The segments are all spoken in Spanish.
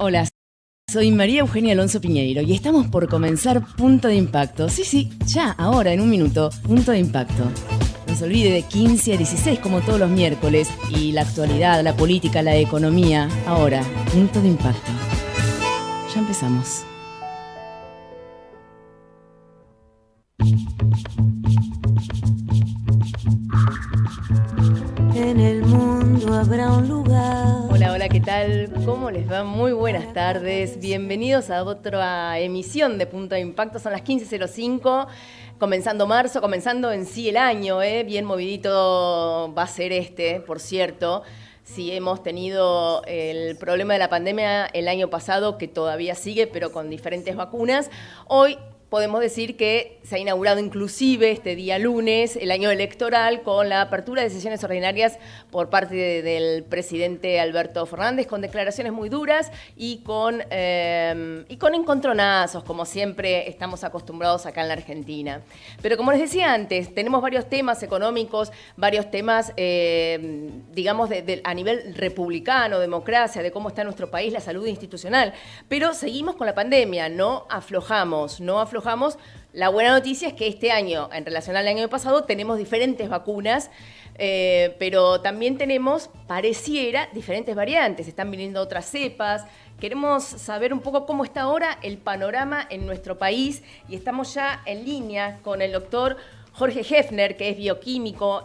Hola, soy María Eugenia Alonso Piñeiro y estamos por comenzar Punto de Impacto. Sí, ya, ahora, en un minuto, Punto de Impacto. No se olvide de 15 a 16 como todos los miércoles y la actualidad, la política, la economía. Ahora, Punto de Impacto. Ya empezamos. En el mundo habrá un lugar. Hola, ¿qué tal? ¿Cómo les va? Muy buenas tardes. Bienvenidos a otra emisión de Punto de Impacto. Son las 15:05, comenzando marzo, comenzando en sí el año, bien movidito va a ser por cierto. Sí, hemos tenido el problema de la pandemia el año pasado, que todavía sigue, pero con diferentes vacunas. Hoy podemos decir que se ha inaugurado inclusive este día lunes el año electoral con la apertura de sesiones ordinarias por parte del presidente Alberto Fernández, con declaraciones muy duras y con encontronazos, como siempre estamos acostumbrados acá en la Argentina. Pero como les decía antes, tenemos varios temas económicos, varios temas, digamos, a nivel republicano, democracia, de cómo está nuestro país, la salud institucional. Pero seguimos con la pandemia, no aflojamos. La buena noticia es que este año, en relación al año pasado, tenemos diferentes vacunas, pero también tenemos, pareciera, diferentes variantes. Están viniendo otras cepas. Queremos saber un poco cómo está ahora el panorama en nuestro país y estamos ya en línea con el doctor Jorge Hefner, que es bioquímico,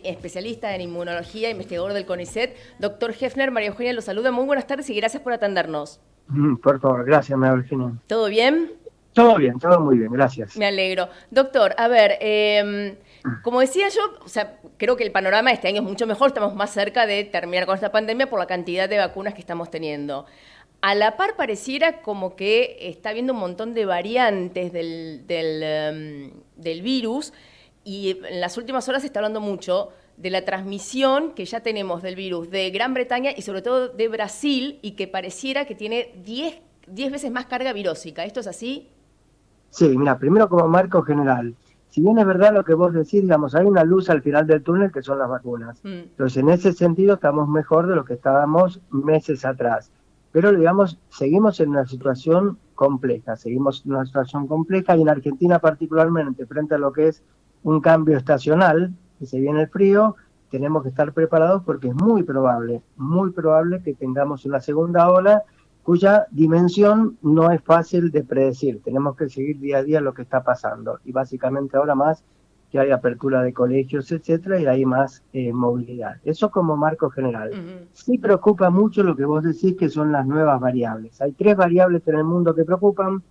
especialista en inmunología, investigador del CONICET. Doctor Hefner, María Eugenia lo saluda. Muy buenas tardes y gracias por atendernos. Por favor, gracias, María Eugenia. ¿Todo bien? Todo bien, todo muy bien, gracias. Me alegro. Doctor, a ver, como decía yo, o sea, creo que el panorama este año es mucho mejor, estamos más cerca de terminar con esta pandemia por la cantidad de vacunas que estamos teniendo. A la par pareciera como que está habiendo un montón de variantes del virus y en las últimas horas se está hablando mucho de la transmisión que ya tenemos del virus de Gran Bretaña y sobre todo de Brasil y que pareciera que tiene 10 veces más carga virósica. ¿Esto es así? Sí, mira, primero como marco general, si bien es verdad lo que vos decís, digamos, hay una luz al final del túnel que son las vacunas. Entonces, en ese sentido estamos mejor de lo que estábamos meses atrás. Pero, digamos, seguimos en una situación compleja, y en Argentina particularmente, frente a lo que es un cambio estacional, que se viene el frío, tenemos que estar preparados porque es muy probable que tengamos una segunda ola cuya dimensión no es fácil de predecir. Tenemos que seguir día a día lo que está pasando. Y básicamente ahora más que hay apertura de colegios, etcétera, y hay más movilidad. Eso como marco general. Sí preocupa mucho lo que vos decís que son las nuevas variables. Hay 3 variables en el mundo que preocupan.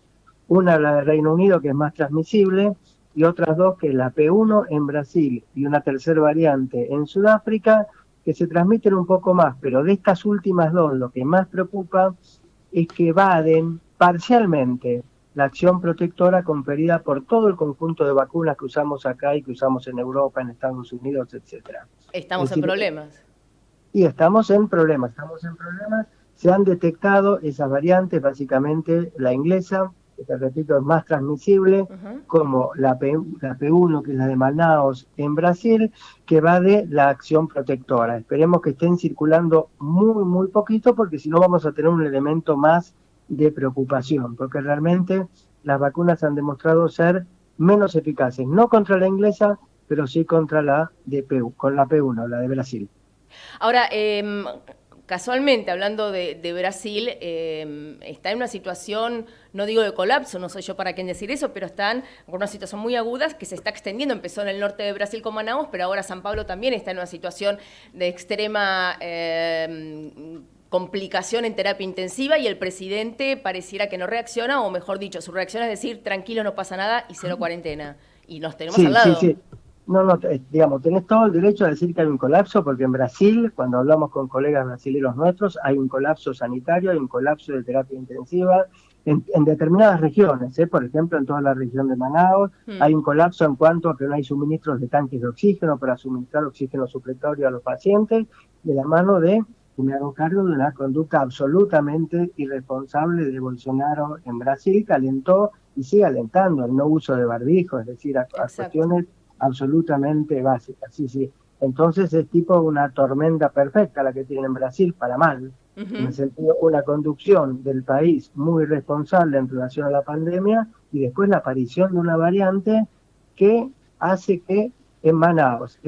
Una, la de Reino Unido, que es más transmisible, y otras 2, que es la P1 en Brasil y una tercera variante en Sudáfrica, que se transmiten un poco más. Pero de estas últimas 2, lo que más preocupa es que evaden parcialmente la acción protectora conferida por todo el conjunto de vacunas que usamos acá y que usamos en Europa, en Estados Unidos, etcétera. Estamos en problemas. Y estamos en problemas. Se han detectado esas variantes, básicamente la inglesa, que te repito es más transmisible, como la P1, que es la de Manaus en Brasil, que va de la acción protectora. Esperemos que estén circulando muy poquito, porque si no vamos a tener un elemento más de preocupación, porque realmente las vacunas han demostrado ser menos eficaces, no contra la inglesa, pero sí contra la con la P1, la de Brasil. Ahora, casualmente, hablando de Brasil, está en una situación, no digo de colapso, no soy yo para quien decir eso, pero están en una situación muy aguda que se está extendiendo. Empezó en el norte de Brasil con Manaus, pero ahora San Pablo también está en una situación de extrema complicación en terapia intensiva y el presidente pareciera que no reacciona, o mejor dicho, su reacción es decir, tranquilo, no pasa nada y 0 cuarentena. Y nos tenemos al lado. Sí. No, digamos, tenés todo el derecho a decir que hay un colapso, porque en Brasil, cuando hablamos con colegas brasileños nuestros, hay un colapso sanitario, hay un colapso de terapia intensiva en determinadas regiones, por ejemplo, en toda la región de Manaus, hay un colapso en cuanto a que no hay suministros de tanques de oxígeno para suministrar oxígeno supletorio a los pacientes, de la mano de, y me hago cargo de una conducta absolutamente irresponsable de Bolsonaro en Brasil, que alentó y sigue alentando el no uso de barbijo, es decir, a cuestiones absolutamente básicas. Sí. Entonces es tipo una tormenta perfecta la que tienen en Brasil, para mal, en el sentido una conducción del país muy responsable en relación a la pandemia y después la aparición de una variante que hace que en Manaos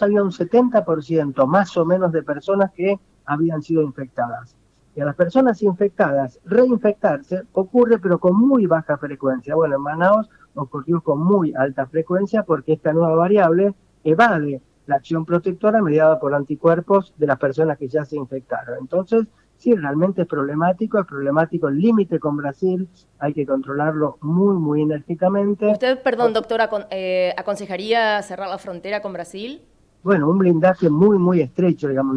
había un 70% más o menos de personas que habían sido infectadas. Y a las personas infectadas, reinfectarse ocurre pero con muy baja frecuencia. Bueno, en Manaos ocurrió con muy alta frecuencia porque esta nueva variable evade la acción protectora mediada por anticuerpos de las personas que ya se infectaron. Entonces, sí, realmente es problemático el límite con Brasil, hay que controlarlo muy enérgicamente. ¿Usted, perdón, doctor, aconsejaría cerrar la frontera con Brasil? Bueno, un blindaje muy estrecho, digamos.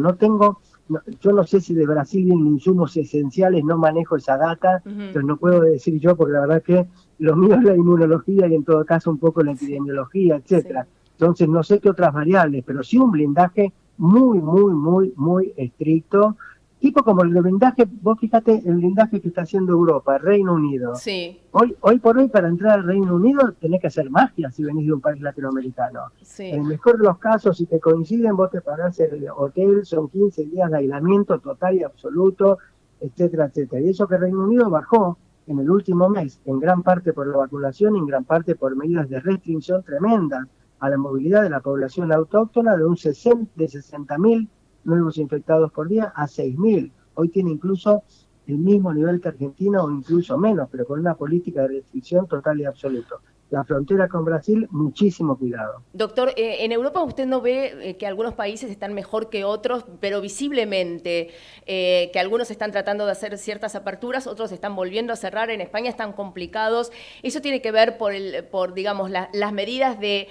Yo no sé si de Brasil vienen insumos esenciales, no manejo esa data, pero no puedo decir yo, porque la verdad que lo mío es la inmunología y en todo caso un poco la epidemiología, etcétera. Sí. Entonces no sé qué otras variables, pero sí un blindaje muy estricto, tipo como el blindaje, vos fíjate el blindaje que está haciendo Europa, Reino Unido. Sí. Hoy por hoy para entrar al Reino Unido tenés que hacer magia si venís de un país latinoamericano. Sí. En el mejor de los casos, si te coinciden, vos te pagás el hotel, son 15 días de aislamiento total y absoluto, etcétera. Y eso que Reino Unido bajó en el último mes, en gran parte por la vacunación y en gran parte por medidas de restricción tremendas a la movilidad de la población autóctona de 60.000 nuevos infectados por día a 6.000. Hoy tiene incluso el mismo nivel que Argentina o incluso menos, pero con una política de restricción total y absoluta. La frontera con Brasil, muchísimo cuidado. Doctor, en Europa usted no ve que algunos países están mejor que otros, pero visiblemente, que algunos están tratando de hacer ciertas aperturas, otros están volviendo a cerrar. En España están complicados. Eso tiene que ver por digamos, las medidas de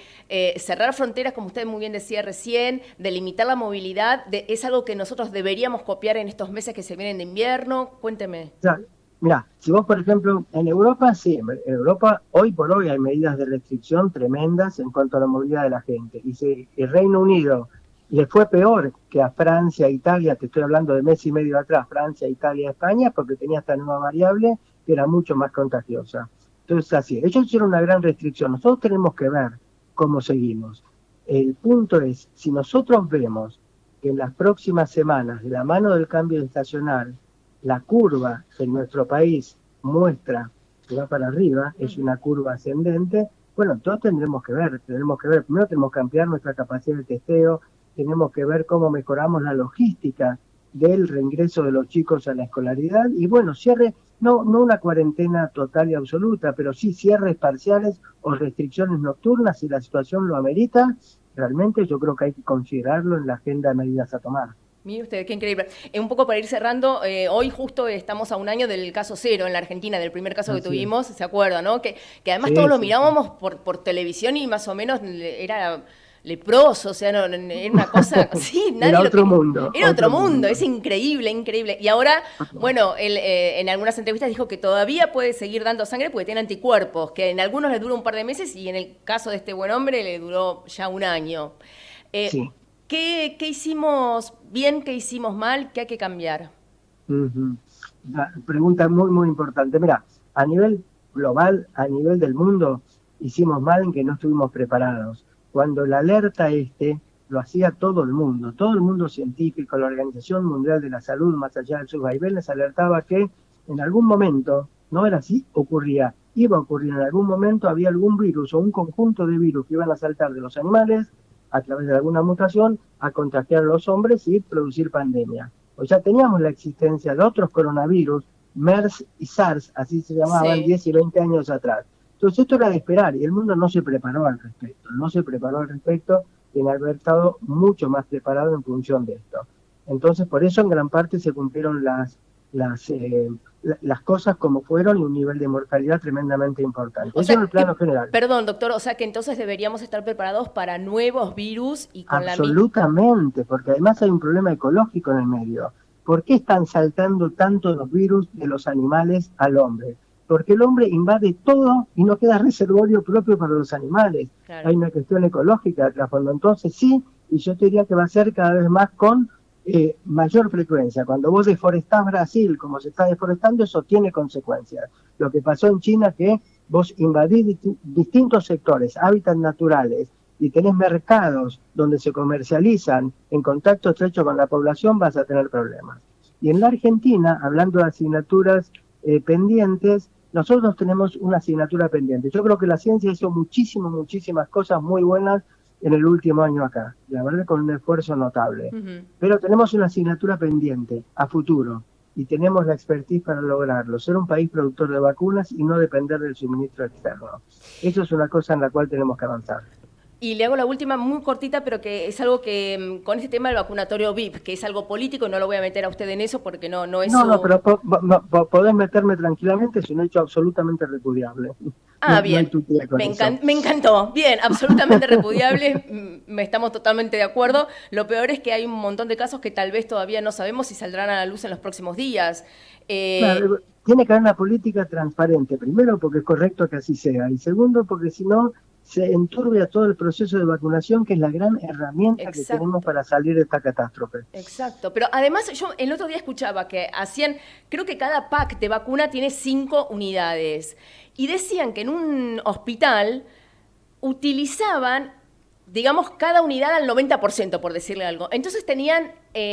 cerrar fronteras, como usted muy bien decía recién, de limitar la movilidad. ¿Es algo que nosotros deberíamos copiar en estos meses que se vienen de invierno? Cuénteme. Claro. Mirá, si vos, por ejemplo, en Europa, sí, en Europa hoy por hoy hay medidas de restricción tremendas en cuanto a la movilidad de la gente. Y si el Reino Unido le fue peor que a Francia, Italia, te estoy hablando de mes y medio atrás, Francia, Italia, España, porque tenía esta nueva variable que era mucho más contagiosa. Entonces, así, ellos hicieron una gran restricción. Nosotros tenemos que ver cómo seguimos. El punto es, si nosotros vemos que en las próximas semanas, de la mano del cambio estacional, la curva en nuestro país muestra que va para arriba, es una curva ascendente, bueno, entonces tendremos que ver, primero tenemos que ampliar nuestra capacidad de testeo, tenemos que ver cómo mejoramos la logística del reingreso de los chicos a la escolaridad, y bueno, no una cuarentena total y absoluta, pero sí cierres parciales o restricciones nocturnas si la situación lo amerita, realmente yo creo que hay que considerarlo en la agenda de medidas a tomar. Mire usted, qué increíble. Un poco para ir cerrando, hoy justo estamos a un año del caso cero en la Argentina, del primer caso que tuvimos, ¿se acuerda, no? Que además sí, todos lo mirábamos por televisión y más o menos era leproso, o sea, no, era una cosa... Sí, nadie era otro mundo. Era otro mundo, es increíble. Y ahora, bueno, él en algunas entrevistas dijo que todavía puede seguir dando sangre porque tiene anticuerpos, que en algunos le dura un par de meses y en el caso de este buen hombre le duró ya un año. Sí. ¿Qué hicimos bien, qué hicimos mal, qué hay que cambiar? Una pregunta muy importante. Mira, a nivel global, a nivel del mundo, hicimos mal en que no estuvimos preparados. Cuando la alerta lo hacía todo el mundo científico, la Organización Mundial de la Salud, más allá de sus vaivenes, alertaba que en algún momento, no era así, iba a ocurrir en algún momento, había algún virus o un conjunto de virus que iban a saltar de los animales a través de alguna mutación, a contagiar a los hombres y producir pandemia. Pues ya teníamos la existencia de otros coronavirus, MERS y SARS, así se llamaban, sí, 10 y 20 años atrás. Entonces esto era de esperar y el mundo no se preparó al respecto, tiene que haber estado mucho más preparado en función de esto. Entonces por eso en gran parte se cumplieron las cosas como fueron y un nivel de mortalidad tremendamente importante. Eso en el plano general. Perdón, doctor, o sea que entonces deberíamos estar preparados para nuevos virus y con absolutamente, porque además hay un problema ecológico en el medio. ¿Por qué están saltando tanto los virus de los animales al hombre? Porque el hombre invade todo y no queda reservorio propio para los animales. Claro. Hay una cuestión ecológica de trasfondo. Entonces sí, y yo te diría que va a ser cada vez más con mayor frecuencia. Cuando vos deforestás Brasil, como se está deforestando, eso tiene consecuencias. Lo que pasó en China, que vos invadís distintos sectores, hábitats naturales, y tenés mercados donde se comercializan en contacto estrecho con la población, vas a tener problemas. Y en la Argentina, hablando de asignaturas pendientes, nosotros tenemos una asignatura pendiente. Yo creo que la ciencia hizo muchísimas cosas muy buenas en el último año acá, la verdad con un esfuerzo notable. Pero tenemos una asignatura pendiente a futuro y tenemos la expertise para lograrlo, ser un país productor de vacunas y no depender del suministro externo. Eso es una cosa en la cual tenemos que avanzar. Y le hago la última muy cortita, pero que es algo que, con este tema del vacunatorio VIP, que es algo político, no lo voy a meter a usted en eso porque no es No, pero podés meterme tranquilamente, es un hecho absolutamente repudiable. Bien, me encantó. Bien, absolutamente repudiable, estamos totalmente de acuerdo. Lo peor es que hay un montón de casos que tal vez todavía no sabemos si saldrán a la luz en los próximos días. Claro, tiene que haber una política transparente, primero porque es correcto que así sea, y segundo porque si no se enturbia todo el proceso de vacunación, que es la gran herramienta que tenemos para salir de esta catástrofe. Exacto, pero además yo el otro día escuchaba que creo que cada pack de vacuna tiene 5 unidades, y decían que en un hospital utilizaban, digamos, cada unidad al 90%, por decirle algo. Entonces tenían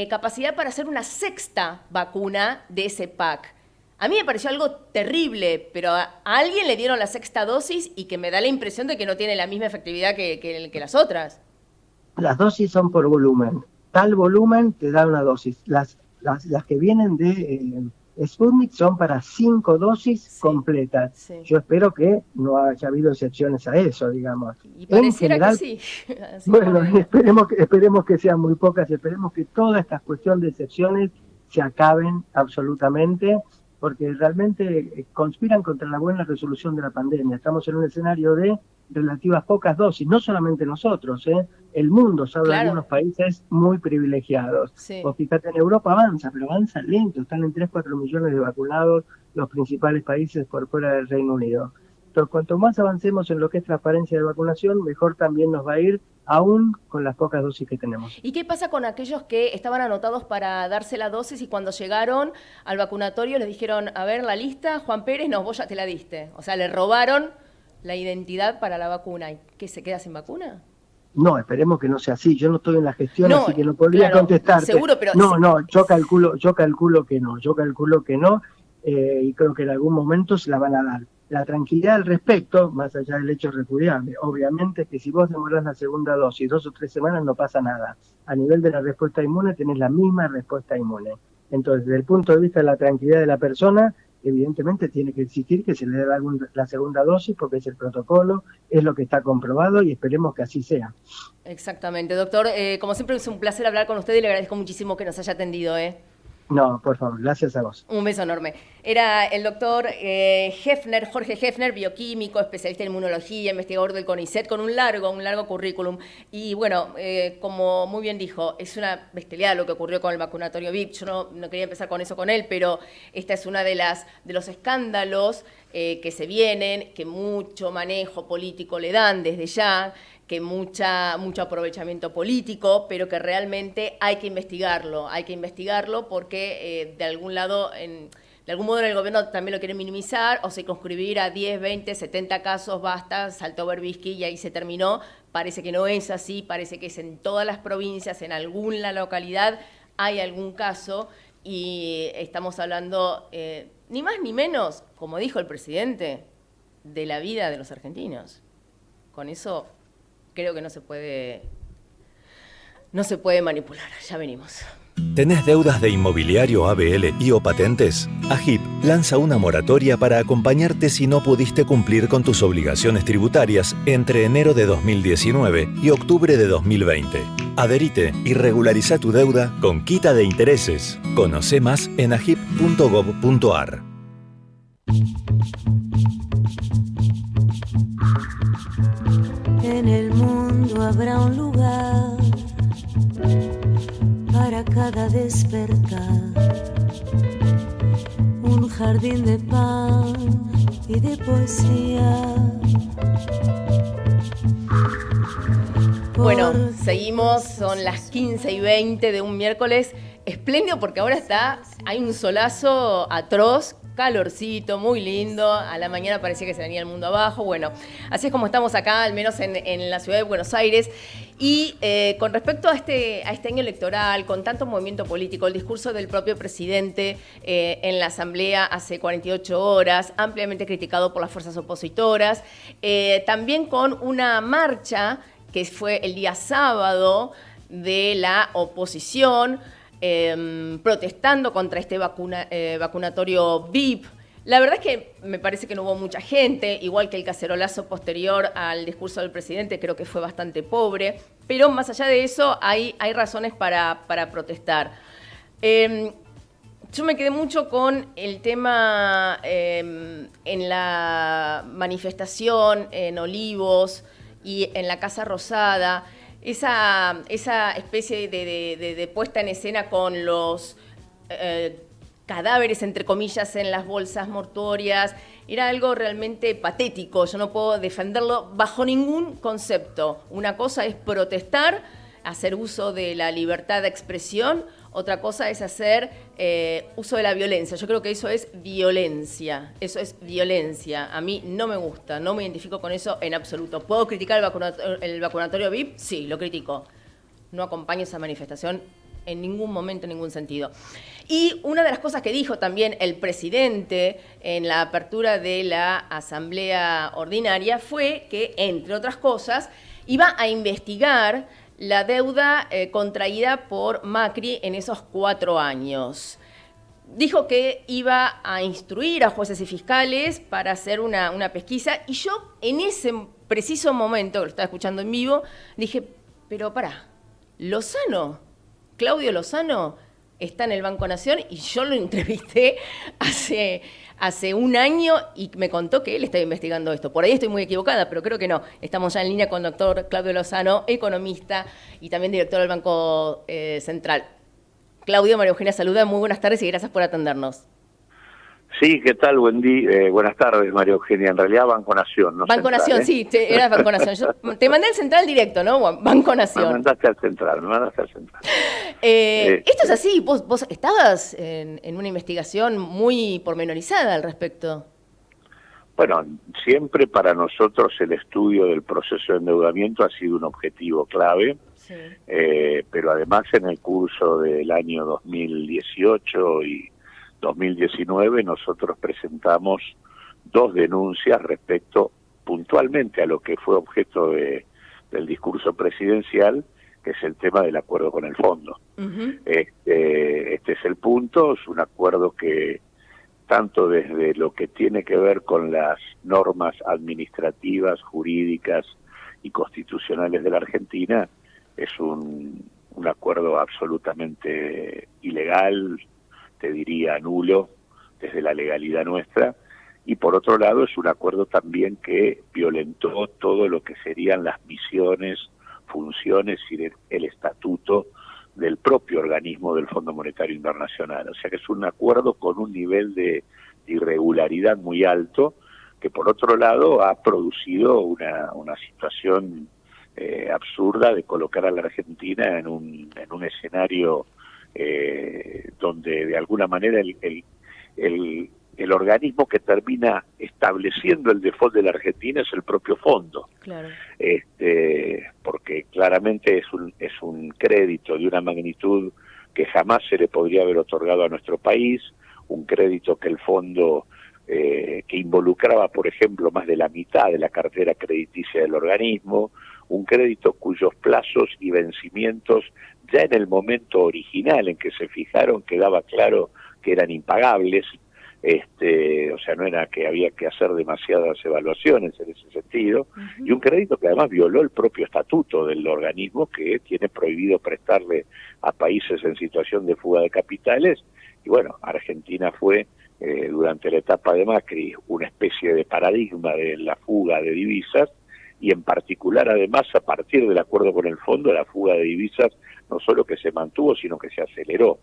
capacidad para hacer una 6ª vacuna de ese pack. A mí me pareció algo terrible, pero a alguien le dieron la 6ª dosis y que me da la impresión de que no tiene la misma efectividad que las otras. Las dosis son por volumen. Tal volumen te da una dosis. Las que vienen de Sputnik son para 5 dosis completas. Sí. Yo espero que no haya habido excepciones a eso, digamos. Y pareciera general, que sí. Bueno, esperemos que sean muy pocas, esperemos que toda esta cuestión de excepciones se acaben absolutamente, porque realmente conspiran contra la buena resolución de la pandemia. Estamos en un escenario de relativas pocas dosis, no solamente nosotros, el mundo, salvo algunos países muy privilegiados. Sí. Vos fíjate, en Europa avanza, pero avanza lento, están en 3-4 millones de vacunados los principales países por fuera del Reino Unido. Entonces, cuanto más avancemos en lo que es transparencia de vacunación, mejor también nos va a ir, aún con las pocas dosis que tenemos. ¿Y qué pasa con aquellos que estaban anotados para darse la dosis y cuando llegaron al vacunatorio les dijeron, a ver, la lista, Juan Pérez, no, vos ya te la diste? O sea, le robaron la identidad para la vacuna. ¿Y qué, se queda sin vacuna? No, esperemos que no sea así. Yo no estoy en la gestión, así que no podría contestarte. Seguro, pero yo calculo que no, y creo que en algún momento se la van a dar. La tranquilidad al respecto, más allá del hecho repudiable, obviamente es que si vos demorás la segunda dosis 2 o 3 semanas no pasa nada. A nivel de la respuesta inmune tenés la misma respuesta inmune. Entonces, desde el punto de vista de la tranquilidad de la persona, evidentemente tiene que existir que se le dé la segunda dosis porque es el protocolo, es lo que está comprobado y esperemos que así sea. Exactamente, doctor. Como siempre es un placer hablar con usted y le agradezco muchísimo que nos haya atendido. No, por favor, gracias a vos. Un beso enorme. Era el doctor Jorge Hefner, bioquímico, especialista en inmunología, investigador del CONICET, con un largo currículum. Y bueno, como muy bien dijo, es una bestialidad lo que ocurrió con el vacunatorio VIP. Yo no quería empezar con eso con él, pero esta es una de los escándalos que se vienen, que mucho manejo político le dan desde ya, que mucho aprovechamiento político, pero que realmente hay que investigarlo porque de algún modo en el gobierno también lo quieren minimizar o circunscribir a 10, 20, 70 casos, basta, saltó Berbisky y ahí se terminó. Parece que no es así, parece que es en todas las provincias, en alguna localidad hay algún caso y estamos hablando ni más ni menos, como dijo el presidente, de la vida de los argentinos. Con eso creo que no se puede manipular. Ya venimos. ¿Tenés deudas de inmobiliario, ABL y o patentes? AGIP lanza una moratoria para acompañarte si no pudiste cumplir con tus obligaciones tributarias entre enero de 2019 y octubre de 2020. Adherite y regulariza tu deuda con quita de intereses. Conoce más en agip.gov.ar. En el mundo habrá un lugar para cada despertar, un jardín de pan y de poesía. Bueno, seguimos, son las 15:20 de un miércoles. espléndido porque ahora hay un solazo atroz, calorcito, muy lindo. A la mañana parecía que se venía el mundo abajo. Bueno, así es como estamos acá, al menos en la ciudad de Buenos Aires. Y con respecto a este año electoral, con tanto movimiento político, el discurso del propio presidente en la Asamblea hace 48 horas, ampliamente criticado por las fuerzas opositoras, también con una marcha que fue el día sábado de la oposición, protestando contra este vacunatorio VIP. La verdad es que me parece que no hubo mucha gente, igual que el cacerolazo posterior al discurso del presidente, creo que fue bastante pobre, pero más allá de eso hay razones para protestar. Yo me quedé mucho con el tema en la manifestación en Olivos y en la Casa Rosada, esa especie de puesta en escena con los cadáveres, entre comillas, en las bolsas mortuorias, era algo realmente patético. Yo no puedo defenderlo bajo ningún concepto. Una cosa es protestar, hacer uso de la libertad de expresión, otra cosa es hacer uso de la violencia. Yo creo que eso es violencia. A mí no me gusta, no me identifico con eso en absoluto. ¿Puedo criticar el vacunatorio VIP? Sí, lo critico. No acompaño esa manifestación en ningún momento, en ningún sentido. Y una de las cosas que dijo también el presidente en la apertura de la Asamblea Ordinaria fue que, entre otras cosas, iba a investigar la deuda contraída por Macri en esos 4 años. Dijo que iba a instruir a jueces y fiscales para hacer una pesquisa, y yo en ese preciso momento, que lo estaba escuchando en vivo, dije, pero pará, Claudio Lozano está en el Banco Nación, y yo lo entrevisté hace un año y me contó que él estaba investigando esto. Por ahí estoy muy equivocada, pero creo que no. Estamos ya en línea con el doctor Claudio Lozano, economista y también director del Banco Central. Claudio, María Eugenia saluda, muy buenas tardes y gracias por atendernos. Sí, ¿qué tal? Buenas tardes, María Eugenia. En realidad Banco Nación, ¿no? Banco Central, Nación, sí, era Banco Nación. Yo te mandé al Central directo, ¿no? Banco Nación. Me mandaste al Central. Esto es así, vos estabas en una investigación muy pormenorizada al respecto. Bueno, siempre para nosotros el estudio del proceso de endeudamiento ha sido un objetivo clave, sí. Pero además en el curso del año 2018 y 2019 nosotros presentamos 2 denuncias respecto puntualmente a lo que fue objeto del discurso presidencial, que es el tema del acuerdo con el fondo. Uh-huh. Este es el punto, es un acuerdo que tanto desde lo que tiene que ver con las normas administrativas, jurídicas y constitucionales de la Argentina, es un acuerdo absolutamente ilegal, te diría nulo desde la legalidad nuestra, y por otro lado es un acuerdo también que violentó todo lo que serían las misiones, funciones y el estatuto del propio organismo del Fondo Monetario Internacional. O sea que es un acuerdo con un nivel de irregularidad muy alto, que por otro lado ha producido una situación absurda de colocar a la Argentina en un escenario donde de alguna manera el organismo que termina estableciendo el default de la Argentina es el propio fondo. Claro. Porque claramente es un crédito de una magnitud que jamás se le podría haber otorgado a nuestro país, un crédito que el fondo que involucraba, por ejemplo, más de la mitad de la cartera crediticia del organismo, un crédito cuyos plazos y vencimientos ya en el momento original en que se fijaron quedaba claro que eran impagables, o sea, no era que había que hacer demasiadas evaluaciones en ese sentido, uh-huh. Y un crédito que además violó el propio estatuto del organismo, que tiene prohibido prestarle a países en situación de fuga de capitales, y bueno, Argentina fue durante la etapa de Macri una especie de paradigma de la fuga de divisas, y en particular además a partir del acuerdo con el fondo la fuga de divisas no solo que se mantuvo sino que se aceleró.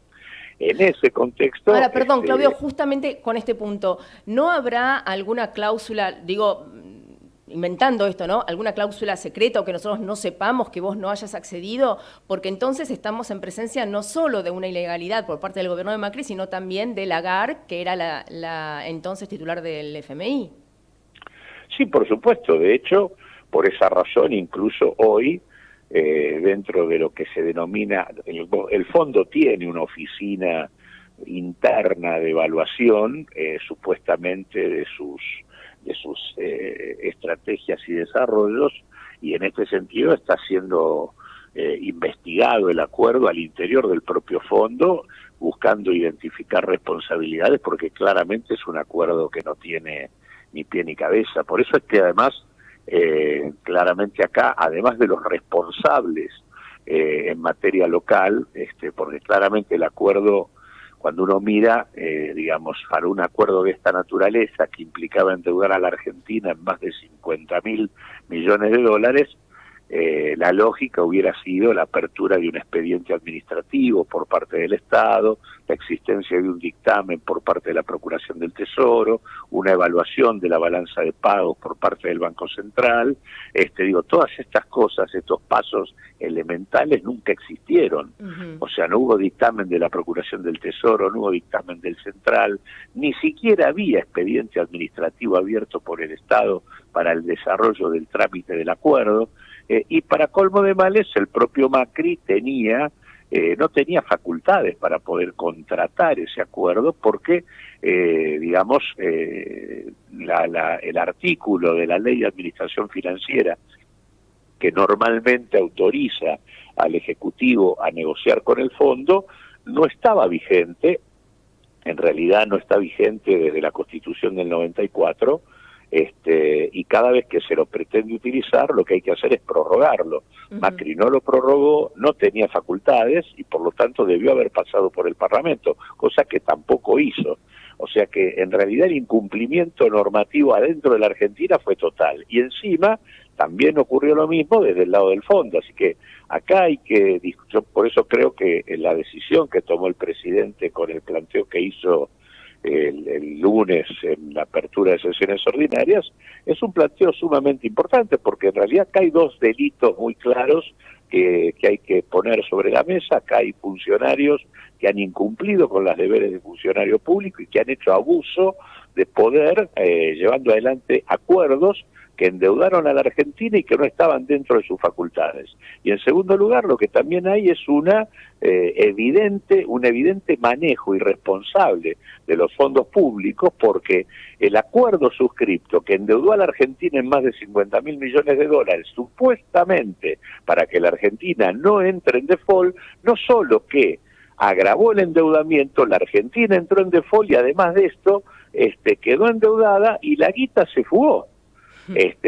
En ese contexto... Ahora, perdón, Claudio, justamente con este punto, ¿no habrá alguna cláusula, digo, inventando esto, ¿no? Alguna cláusula secreta o que nosotros no sepamos, que vos no hayas accedido, porque entonces estamos en presencia no solo de una ilegalidad por parte del gobierno de Macri, sino también de Lagarde, que era la entonces titular del FMI. Sí, por supuesto. De hecho, por esa razón, incluso hoy, dentro de lo que se denomina, el fondo tiene una oficina interna de evaluación, supuestamente de sus estrategias y desarrollos, y en este sentido está siendo investigado el acuerdo al interior del propio fondo, buscando identificar responsabilidades, porque claramente es un acuerdo que no tiene ni pie ni cabeza. Por eso es que además, claramente acá, además de los responsables en materia local, porque claramente el acuerdo, cuando uno mira, digamos, para un acuerdo de esta naturaleza que implicaba endeudar a la Argentina en más de 50.000 millones de dólares, la lógica hubiera sido la apertura de un expediente administrativo por parte del Estado, la existencia de un dictamen por parte de la Procuración del Tesoro, una evaluación de la balanza de pagos por parte del Banco Central. Todas estas cosas, estos pasos elementales nunca existieron. O sea, no hubo dictamen de la Procuración del Tesoro, no hubo dictamen del Central, ni siquiera había expediente administrativo abierto por el Estado para el desarrollo del trámite del acuerdo. Y para colmo de males, el propio Macri no tenía facultades para poder contratar ese acuerdo porque, el artículo de la Ley de Administración Financiera que normalmente autoriza al Ejecutivo a negociar con el fondo no estaba vigente, en realidad no está vigente desde la Constitución del 94, y cada vez que se lo pretende utilizar, lo que hay que hacer es prorrogarlo. Macri no lo prorrogó, no tenía facultades y por lo tanto debió haber pasado por el Parlamento, cosa que tampoco hizo. O sea que en realidad el incumplimiento normativo adentro de la Argentina fue total. Y encima también ocurrió lo mismo desde el lado del fondo. Así que acá hay que discutir, por eso creo que la decisión que tomó el presidente con el planteo que hizo el lunes en la apertura de sesiones ordinarias, es un planteo sumamente importante, porque en realidad acá hay dos delitos muy claros que hay que poner sobre la mesa. Acá hay funcionarios que han incumplido con los deberes de funcionario público y que han hecho abuso de poder, llevando adelante acuerdos que endeudaron a la Argentina y que no estaban dentro de sus facultades. Y en segundo lugar, lo que también hay es un evidente manejo irresponsable de los fondos públicos, porque el acuerdo suscripto que endeudó a la Argentina en más de 50.000 millones de dólares, supuestamente para que la Argentina no entre en default, no solo que agravó el endeudamiento, la Argentina entró en default y además de esto quedó endeudada y la guita se fugó.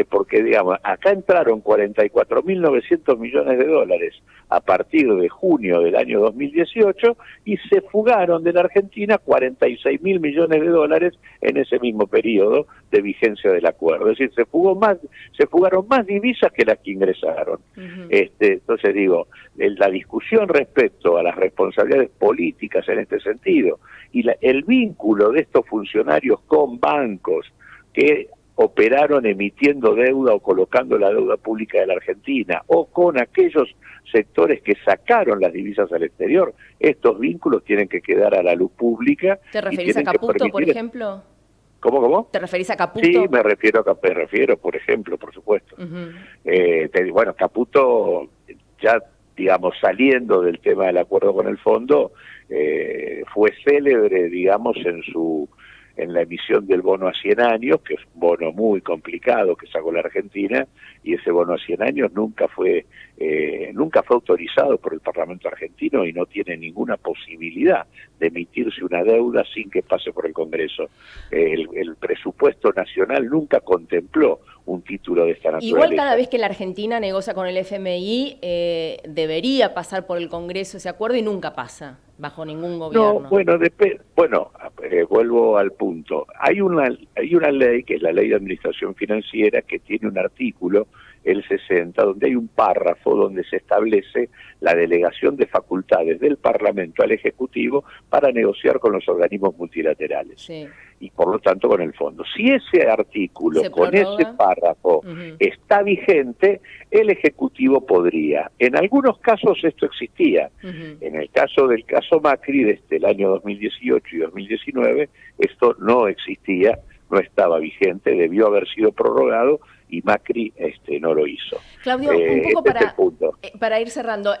Porque digamos, acá entraron 44.900 millones de dólares a partir de junio del año 2018 y se fugaron de la Argentina 46.000 millones de dólares en ese mismo periodo de vigencia del acuerdo. Es decir, se fugaron más divisas que las que ingresaron. Entonces digo, la discusión respecto a las responsabilidades políticas en este sentido y el vínculo de estos funcionarios con bancos que operaron emitiendo deuda o colocando la deuda pública de la Argentina, o con aquellos sectores que sacaron las divisas al exterior, estos vínculos tienen que quedar a la luz pública. ¿Te referís a Caputo, por ejemplo? ¿Cómo? ¿Te referís a Caputo? Sí, me refiero, por ejemplo, por supuesto. Bueno, Caputo, ya digamos, saliendo del tema del acuerdo con el fondo, fue célebre, digamos, en la emisión del bono a 100 años, que es un bono muy complicado que sacó la Argentina, y ese bono a 100 años nunca fue autorizado por el Parlamento argentino y no tiene ninguna posibilidad de emitirse una deuda sin que pase por el Congreso. El presupuesto nacional nunca contempló un título de esta naturaleza. Igual cada vez que la Argentina negocia con el FMI, debería pasar por el Congreso ese acuerdo y nunca pasa, bajo ningún gobierno. No, vuelvo al punto. Hay una ley, que es la Ley de Administración Financiera, que tiene un artículo, el 60, donde hay un párrafo donde se establece la delegación de facultades del Parlamento al Ejecutivo para negociar con los organismos multilaterales. Sí. y por lo tanto con el fondo. Si ese artículo, con ese párrafo, está vigente, el Ejecutivo podría. En algunos casos esto existía. En el caso del caso Macri, desde el año 2018 y 2019, esto no existía, no estaba vigente, debió haber sido prorrogado y Macri no lo hizo. Claudio, un poco para ir cerrando,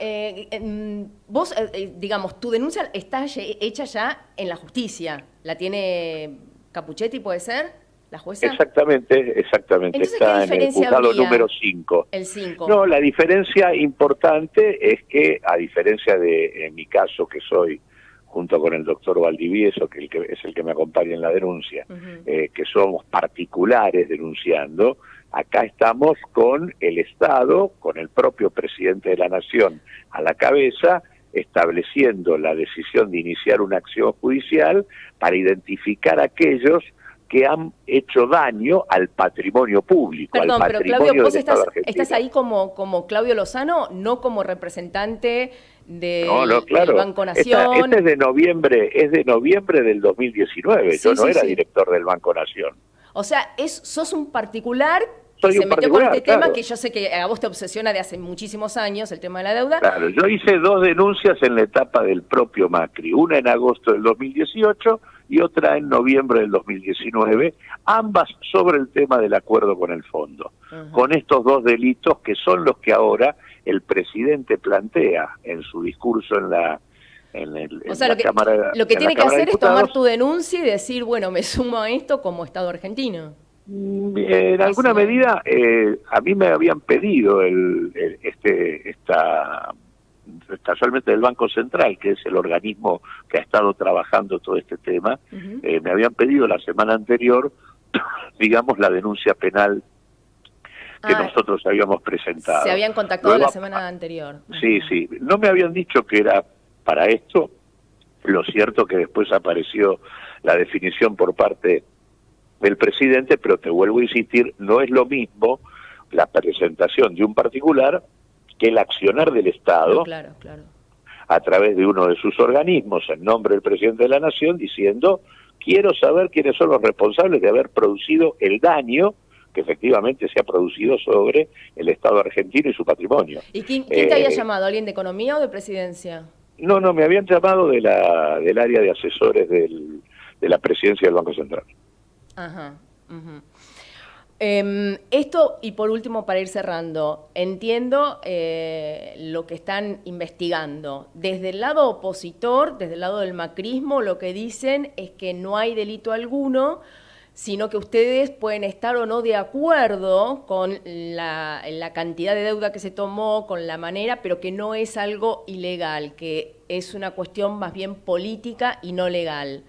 vos, digamos, tu denuncia está hecha ya en la justicia, ¿la tiene Capuchetti, puede ser, la jueza? Exactamente, Entonces, está en el juzgado número 5. El 5. No, la diferencia importante es que, a diferencia de, en mi caso, que soy junto con el doctor Valdivieso, que es el que me acompaña en la denuncia, que somos particulares denunciando, acá estamos con el Estado, con el propio presidente de la Nación a la cabeza, estableciendo la decisión de iniciar una acción judicial para identificar a aquellos que han hecho daño al patrimonio público. Perdón, al pero Claudio, vos estás ahí como Claudio Lozano, no como representante del Banco Nación. Este es de noviembre del 2019, yo no era director del Banco Nación. O sea, sos un particular que se metió con este tema, que yo sé que a vos te obsesiona de hace muchísimos años, el tema de la deuda. Claro, yo hice 2 denuncias en la etapa del propio Macri, una en agosto del 2018 y otra en noviembre del 2019, ambas sobre el tema del acuerdo con el fondo, con estos 2 delitos que son los que ahora el presidente plantea en su discurso en la Cámara. Lo que tiene que hacer es tomar tu denuncia y decir, bueno, me sumo a esto como Estado argentino. En alguna medida, a mí me habían pedido casualmente del Banco Central, que es el organismo que ha estado trabajando todo este tema, me habían pedido la semana anterior, digamos, la denuncia penal que nosotros habíamos presentado. Se habían contactado la semana anterior. Sí, no me habían dicho que era para esto, lo cierto que después apareció la definición por parte del presidente, pero te vuelvo a insistir, no es lo mismo la presentación de un particular que el accionar del Estado, claro. a través de uno de sus organismos, en nombre del presidente de la Nación, diciendo, quiero saber quiénes son los responsables de haber producido el daño que efectivamente se ha producido sobre el Estado argentino y su patrimonio. ¿Y quién te había llamado? ¿Alguien de Economía o de Presidencia? No, me habían llamado del área de asesores de la Presidencia del Banco Central. Ajá. Esto, y por último, para ir cerrando, entiendo lo que están investigando. Desde el lado opositor, desde el lado del macrismo, lo que dicen es que no hay delito alguno, sino que ustedes pueden estar o no de acuerdo con la cantidad de deuda que se tomó, con la manera, pero que no es algo ilegal, que es una cuestión más bien política y no legal.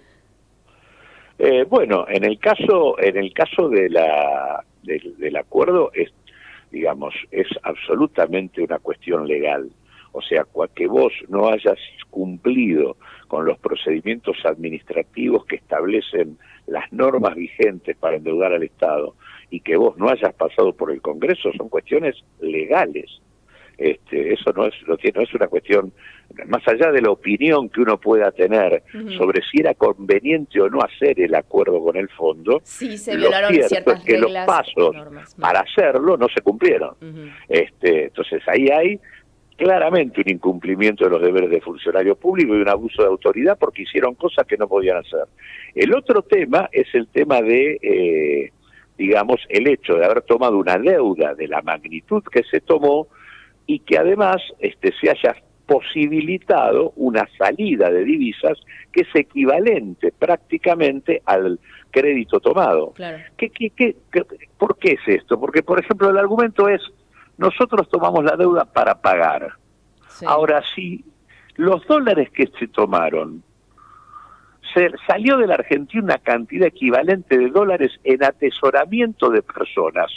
Bueno, en el caso del acuerdo es absolutamente una cuestión legal. O sea, que vos no hayas cumplido con los procedimientos administrativos que establecen las normas vigentes para endeudar al Estado y que vos no hayas pasado por el Congreso son cuestiones legales. Eso no es una cuestión, más allá de la opinión que uno pueda tener sobre si era conveniente o no hacer el acuerdo con el fondo, sí, se violaron ciertas que reglas, los pasos para hacerlo no se cumplieron. Entonces ahí hay claramente un incumplimiento de los deberes de funcionario público y un abuso de autoridad porque hicieron cosas que no podían hacer. El otro tema es el tema de, el hecho de haber tomado una deuda de la magnitud que se tomó y que además se haya posibilitado una salida de divisas que es equivalente prácticamente al crédito tomado. Claro. ¿Por qué es esto? Porque, por ejemplo, el argumento es, nosotros tomamos la deuda para pagar. Sí. Ahora, si los dólares que se tomaron, salió de la Argentina una cantidad equivalente de dólares en atesoramiento de personas,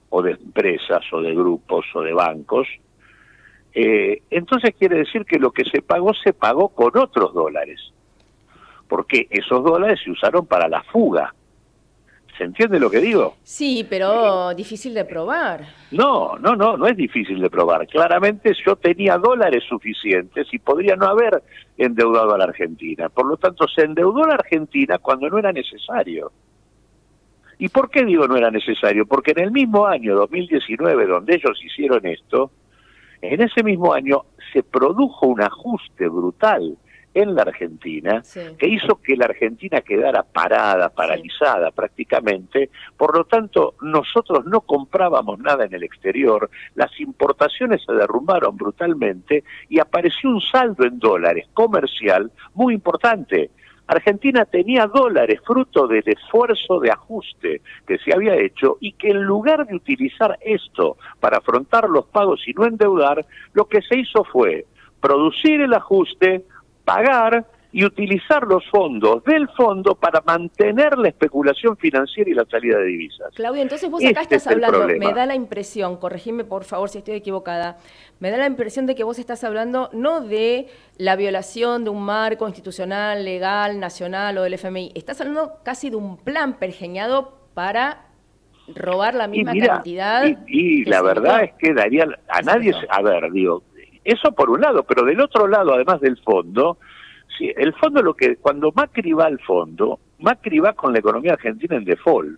o de empresas, o de grupos, o de bancos, entonces quiere decir que lo que se pagó con otros dólares, porque esos dólares se usaron para la fuga. ¿Se entiende lo que digo? Sí, pero difícil de probar. No es difícil de probar. Claramente yo tenía dólares suficientes y podría no haber endeudado a la Argentina. Por lo tanto, se endeudó a la Argentina cuando no era necesario. ¿Y por qué digo no era necesario? Porque en el mismo año, 2019, donde ellos hicieron esto, en ese mismo año se produjo un ajuste brutal en la Argentina, sí, que hizo que la Argentina quedara parada, paralizada, sí, prácticamente. Por lo tanto, nosotros no comprábamos nada en el exterior, las importaciones se derrumbaron brutalmente y apareció un saldo en dólares comercial muy importante. Argentina tenía dólares fruto del esfuerzo de ajuste que se había hecho y que en lugar de utilizar esto para afrontar los pagos y no endeudar, lo que se hizo fue producir el ajuste, pagar y utilizar los fondos del fondo para mantener la especulación financiera y la salida de divisas. Claudio, entonces vos acá estás hablando, me da la impresión, corregime por favor si estoy equivocada, me da la impresión de que vos estás hablando no de la violación de un marco institucional, legal, nacional o del FMI, estás hablando casi de un plan pergeñado para robar la misma cantidad. Y la verdad es que daría a nadie, a ver, digo, eso por un lado, pero del otro lado, además del fondo, sí, el fondo cuando Macri va al fondo, Macri va con la economía argentina en default.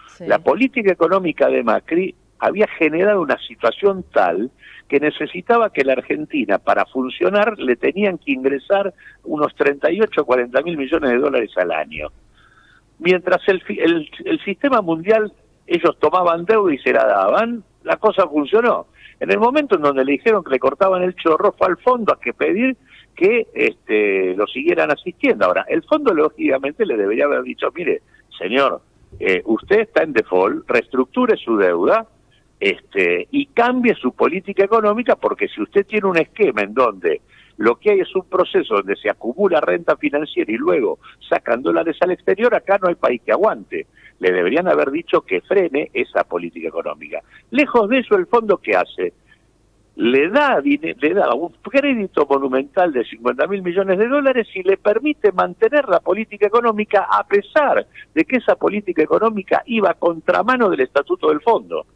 Sí. La política económica de Macri había generado una situación tal que necesitaba que la Argentina, para funcionar, le tenían que ingresar unos 38 o 40 mil millones de dólares al año. Mientras el sistema mundial, ellos tomaban deuda y se la daban, la cosa funcionó. En el momento en donde le dijeron que le cortaban el chorro, fue al fondo a que pedir que lo siguieran asistiendo. Ahora, el fondo lógicamente le debería haber dicho, mire, señor, usted está en default, reestructure su deuda y cambie su política económica, porque si usted tiene un esquema en donde lo que hay es un proceso donde se acumula renta financiera y luego sacan dólares al exterior, acá no hay país que aguante. Le deberían haber dicho que frene esa política económica. Lejos de eso, el fondo, ¿qué hace? Le da un crédito monumental de 50 mil millones de dólares y le permite mantener la política económica a pesar de que esa política económica iba a contramano del estatuto del fondo.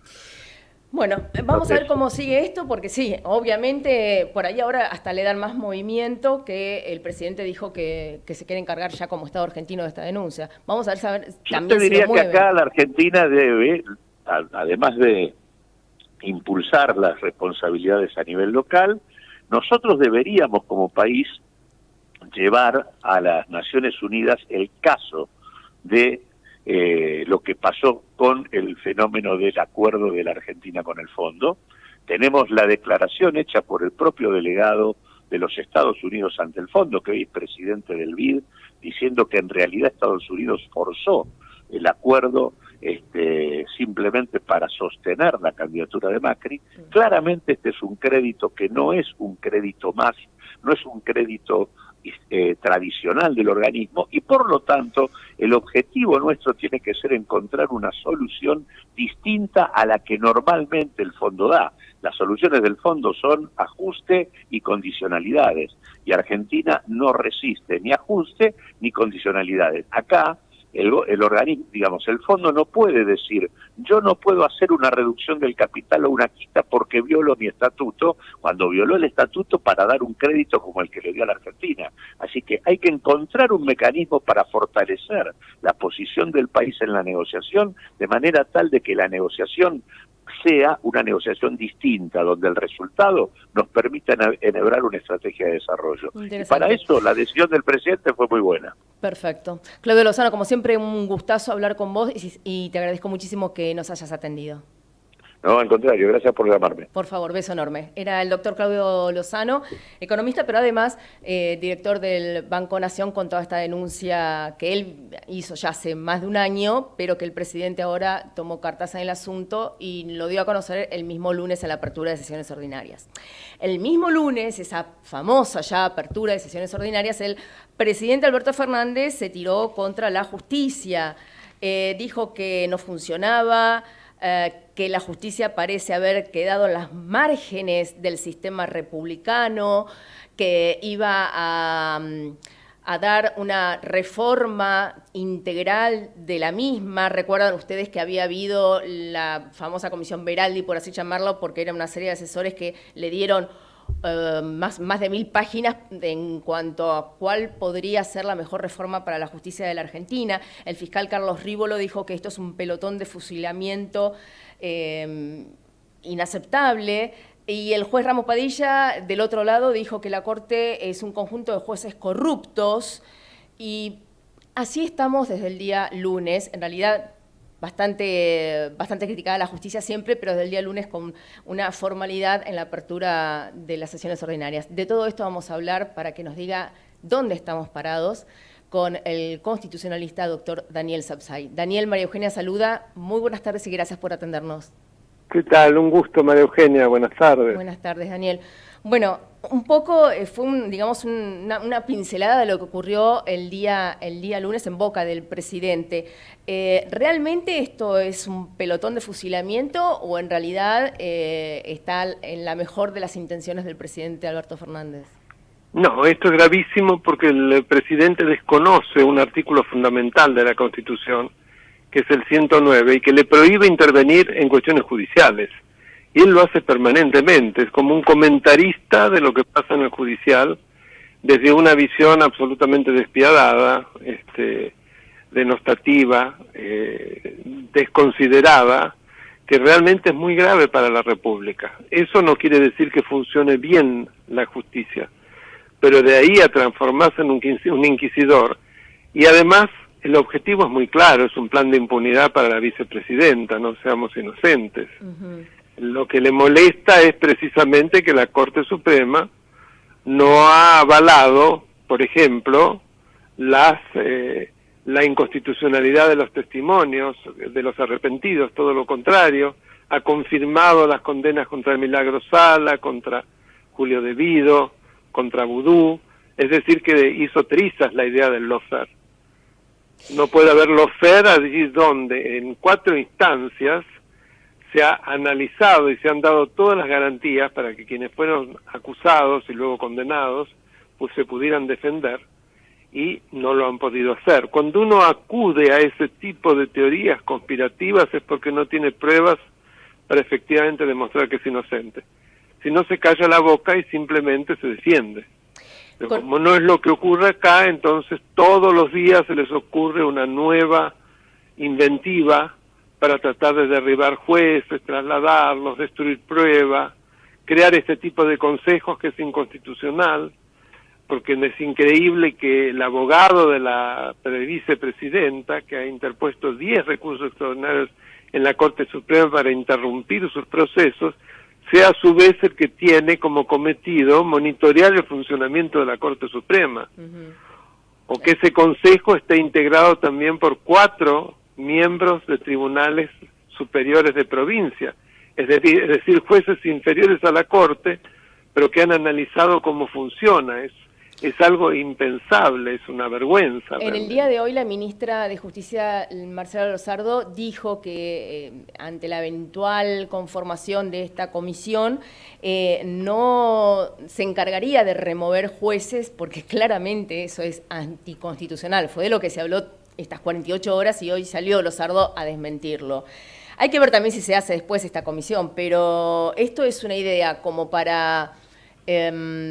Bueno, vamos a ver cómo sigue esto, porque sí, obviamente por ahí ahora hasta le dan más movimiento, que el presidente dijo que se quiere encargar ya como Estado argentino de esta denuncia. Vamos a ver, también yo te diría que acá la Argentina debe, además de impulsar las responsabilidades a nivel local, nosotros deberíamos como país llevar a las Naciones Unidas el caso de lo que pasó con el fenómeno del acuerdo de la Argentina con el fondo. Tenemos la declaración hecha por el propio delegado de los Estados Unidos ante el fondo, que hoy es presidente del BID, diciendo que en realidad Estados Unidos forzó el acuerdo simplemente para sostener la candidatura de Macri. Claramente este es un crédito que no es un crédito más, no es un crédito tradicional del organismo, y por lo tanto el objetivo nuestro tiene que ser encontrar una solución distinta a la que normalmente el fondo da. Las soluciones del fondo son ajuste y condicionalidades, y Argentina no resiste ni ajuste ni condicionalidades. Acá el organismo, digamos, el fondo no puede decir, yo no puedo hacer una reducción del capital o una quita porque violo mi estatuto, cuando violó el estatuto para dar un crédito como el que le dio a la Argentina. Así que hay que encontrar un mecanismo para fortalecer la posición del país en la negociación, de manera tal de que la negociación sea una negociación distinta, donde el resultado nos permita enhebrar una estrategia de desarrollo. Y para eso la decisión del presidente fue muy buena. Perfecto. Claudio Lozano, como siempre, un gustazo hablar con vos y te agradezco muchísimo que nos hayas atendido. No, al contrario, gracias por llamarme. Por favor, beso enorme. Era el doctor Claudio Lozano, economista, pero además director del Banco Nación, con toda esta denuncia que él hizo ya hace más de un año, pero que el presidente ahora tomó cartas en el asunto y lo dio a conocer el mismo lunes en la apertura de sesiones ordinarias. El mismo lunes, esa famosa ya apertura de sesiones ordinarias, el presidente Alberto Fernández se tiró contra la justicia, dijo que no funcionaba, que la justicia parece haber quedado en las márgenes del sistema republicano, que iba a a dar una reforma integral de la misma. Recuerdan ustedes que había habido la famosa Comisión Veraldi, por así llamarlo, porque era una serie de asesores que le dieron más de 1000 páginas en cuanto a cuál podría ser la mejor reforma para la justicia de la Argentina. El fiscal Carlos Rívolo dijo que esto es un pelotón de fusilamiento inaceptable. Y el juez Ramos Padilla, del otro lado, dijo que la Corte es un conjunto de jueces corruptos. Y así estamos desde el día lunes. En realidad, bastante criticada la justicia siempre, pero desde el día lunes con una formalidad en la apertura de las sesiones ordinarias. De todo esto vamos a hablar para que nos diga dónde estamos parados con el constitucionalista doctor Daniel Sapsay. Daniel, María Eugenia saluda. Muy buenas tardes y gracias por atendernos. ¿Qué tal? Un gusto, María Eugenia. Buenas tardes. Buenas tardes, Daniel. Bueno, un poco fue una pincelada de lo que ocurrió el día lunes en boca del presidente. ¿Realmente esto es un pelotón de fusilamiento o en realidad está en la mejor de las intenciones del presidente Alberto Fernández? No, esto es gravísimo porque el presidente desconoce un artículo fundamental de la Constitución, que es el 109, y que le prohíbe intervenir en cuestiones judiciales. Y él lo hace permanentemente, es como un comentarista de lo que pasa en el judicial, desde una visión absolutamente despiadada, denostativa, desconsiderada, que realmente es muy grave para la República. Eso no quiere decir que funcione bien la justicia, pero de ahí a transformarse en un inquisidor, y además el objetivo es muy claro, es un plan de impunidad para la vicepresidenta, no seamos inocentes. Lo que le molesta es precisamente que la Corte Suprema no ha avalado, por ejemplo, la inconstitucionalidad de los testimonios de los arrepentidos, todo lo contrario, ha confirmado las condenas contra Milagro Sala, contra Julio De Vido, contra Vudú, es decir, que hizo trizas la idea del lawfare. No puede haber lawfare allí donde en 4 instancias se ha analizado y se han dado todas las garantías para que quienes fueron acusados y luego condenados pues se pudieran defender, y no lo han podido hacer. Cuando uno acude a ese tipo de teorías conspirativas es porque no tiene pruebas para efectivamente demostrar que es inocente. Si no, se calla la boca y simplemente se defiende. Pero como no es lo que ocurre acá, entonces todos los días se les ocurre una nueva inventiva para tratar de derribar jueces, trasladarlos, destruir pruebas, crear este tipo de consejos que es inconstitucional, porque es increíble que el abogado de la vicepresidenta, que ha interpuesto 10 recursos extraordinarios en la Corte Suprema para interrumpir sus procesos, sea a su vez el que tiene como cometido monitorear el funcionamiento de la Corte Suprema. O que ese consejo esté integrado también por 4 miembros de tribunales superiores de provincia, es decir, jueces inferiores a la Corte, pero que han analizado cómo funciona. Es algo impensable, es una vergüenza. En el día de hoy la ministra de Justicia, Marcela Lozardo, dijo que ante la eventual conformación de esta comisión no se encargaría de remover jueces porque claramente eso es anticonstitucional. Fue de lo que se habló estas 48 horas y hoy salió Lozardo a desmentirlo. Hay que ver también si se hace después esta comisión, pero esto es una idea como para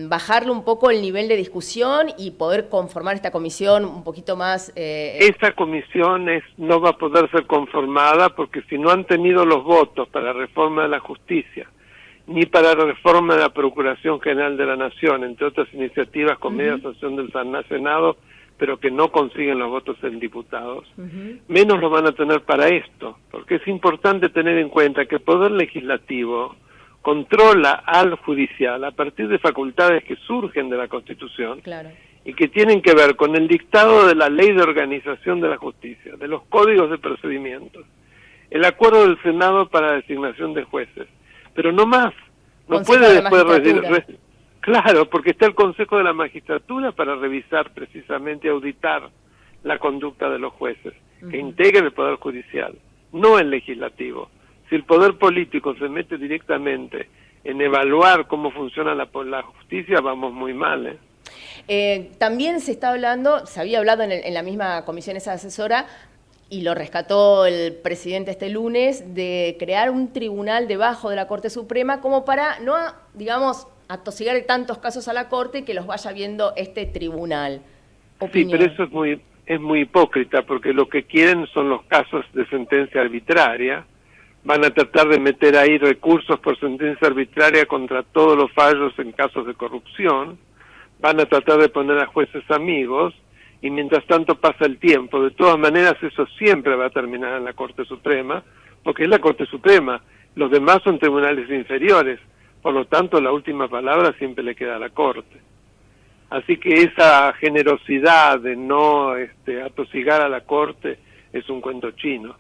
bajarle un poco el nivel de discusión y poder conformar esta comisión un poquito más... Esta comisión no va a poder ser conformada porque si no han tenido los votos para la reforma de la justicia, ni para la reforma de la Procuración General de la Nación, entre otras iniciativas con media sanción del Senado, pero que no consiguen los votos en diputados, menos lo van a tener para esto, porque es importante tener en cuenta que el Poder Legislativo controla al judicial a partir de facultades que surgen de la Constitución, claro, y que tienen que ver con el dictado de la Ley de Organización de la Justicia, de los códigos de procedimientos, el acuerdo del Senado para la designación de jueces, pero no más, no puede después claro, porque está el Consejo de la Magistratura para revisar precisamente, auditar la conducta de los jueces, que integren el Poder Judicial, no el Legislativo. Si el poder político se mete directamente en evaluar cómo funciona la justicia, vamos muy mal, También se había hablado en la misma comisión esa asesora, y lo rescató el presidente este lunes, de crear un tribunal debajo de la Corte Suprema como para no, digamos, atosigar tantos casos a la Corte y que los vaya viendo este tribunal. Sí, pero eso es muy hipócrita, porque lo que quieren son los casos de sentencia arbitraria. Van a tratar de meter ahí recursos por sentencia arbitraria contra todos los fallos en casos de corrupción. Van a tratar de poner a jueces amigos, y mientras tanto pasa el tiempo. De todas maneras, eso siempre va a terminar en la Corte Suprema, porque es la Corte Suprema. Los demás son tribunales inferiores. Por lo tanto, la última palabra siempre le queda a la Corte. Así que esa generosidad de no atosigar a la Corte es un cuento chino.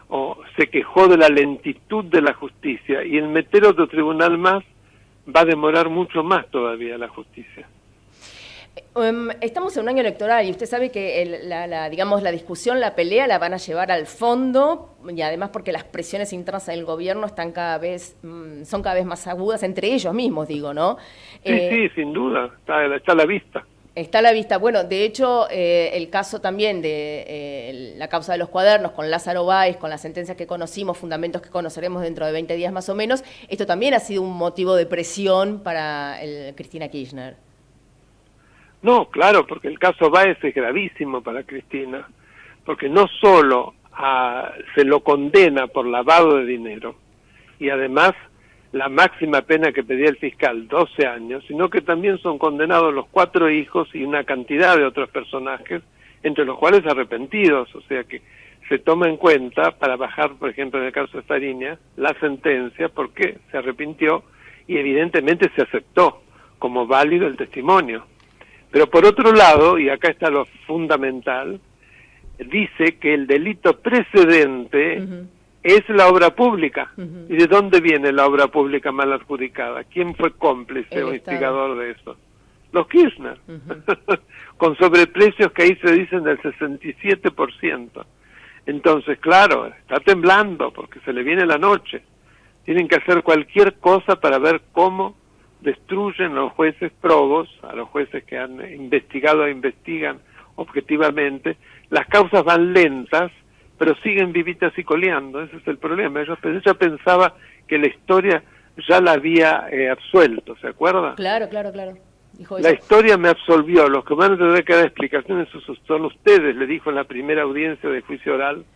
O se quejó de la lentitud de la justicia, y el meter otro tribunal más va a demorar mucho más todavía la justicia. Estamos en un año electoral y usted sabe que la discusión, la pelea la van a llevar al fondo, y además porque las presiones internas del gobierno son cada vez más agudas entre ellos mismos, digo, ¿no? Sí, sin duda, está a la vista. Está a la vista. Bueno, de hecho, el caso también de la causa de los cuadernos con Lázaro Báez, con las sentencias que conocimos, fundamentos que conoceremos dentro de 20 días más o menos, esto también ha sido un motivo de presión para Cristina Kirchner. No, claro, porque el caso Báez es gravísimo para Cristina, porque no solo se lo condena por lavado de dinero, y además la máxima pena que pedía el fiscal, 12 años, sino que también son condenados los 4 hijos y una cantidad de otros personajes, entre los cuales arrepentidos, o sea que se toma en cuenta para bajar, por ejemplo, en el caso de Fariña, la sentencia, porque se arrepintió y evidentemente se aceptó como válido el testimonio. Pero por otro lado, y acá está lo fundamental, dice que el delito precedente es la obra pública. ¿Y de dónde viene la obra pública mal adjudicada? ¿Quién fue cómplice o instigador de eso? Los Kirchner, con sobreprecios que ahí se dicen del 67%. Entonces, claro, está temblando porque se le viene la noche. Tienen que hacer cualquier cosa para ver cómo destruyen los jueces probos, a los jueces que han investigado e investigan objetivamente. Las causas van lentas, pero siguen vivitas y coleando. Ese es el problema. Ella pensaba que la historia ya la había absuelto, ¿se acuerda? Claro. Dijo la eso. Historia me absolvió, los que van a tener que dar explicaciones son ustedes, le dijo en la primera audiencia de juicio oral,